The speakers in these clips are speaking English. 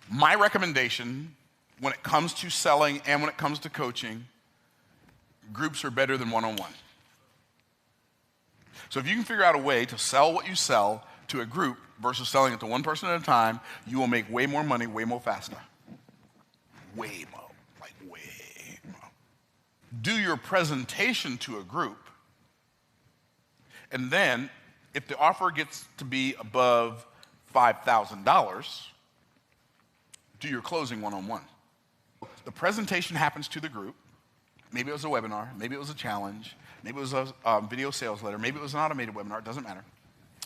My recommendation when it comes to selling and when it comes to coaching, groups are better than one-on-one. So if you can figure out a way to sell what you sell to a group versus selling it to one person at a time, you will make way more money, way more faster. Way more, like way more. Do your presentation to a group, and then if the offer gets to be above $5,000, do your closing one-on-one. The presentation happens to the group. Maybe it was a webinar, maybe it was a challenge, maybe it was a video sales letter, maybe it was an automated webinar, it doesn't matter.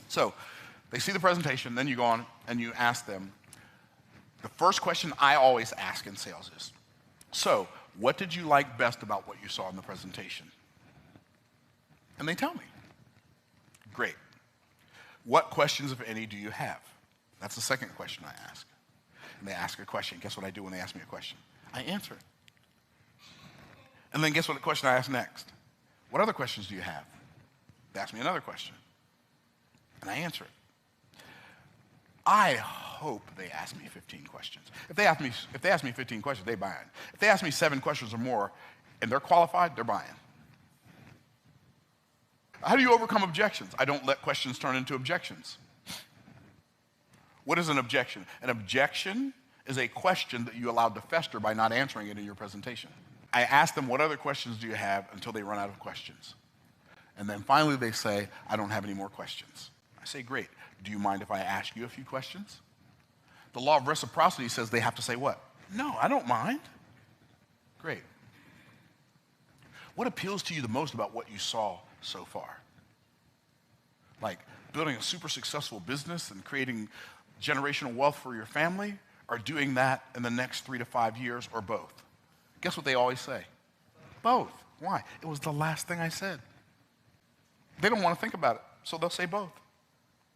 So they see the presentation, then you go on and you ask them. The first question I always ask in sales is, so what did you like best about what you saw in the presentation? And they tell me. Great. What questions, if any, do you have? That's the second question I ask. And they ask a question. Guess what I do when they ask me a question? I answer it. And then guess what question I ask next? What other questions do you have? They ask me another question. And I answer it. I hope they ask me 15 questions. If they ask me 15 questions, they buy it. If they ask me 7 questions or more and they're qualified, they're buying. How do you overcome objections? I don't let questions turn into objections. What is an objection? An objection is a question that you allowed to fester by not answering it in your presentation. I ask them, what other questions do you have, until they run out of questions. And then finally they say, I don't have any more questions. I say, great. Do you mind if I ask you a few questions? The law of reciprocity says they have to say what? No, I don't mind. Great. What appeals to you the most about what you saw so far? Like building a super successful business and creating generational wealth for your family, or doing that in the next 3 to 5 years, or both? Guess what they always say? Both. Why? It was the last thing I said. They don't want to think about it, so they'll say both.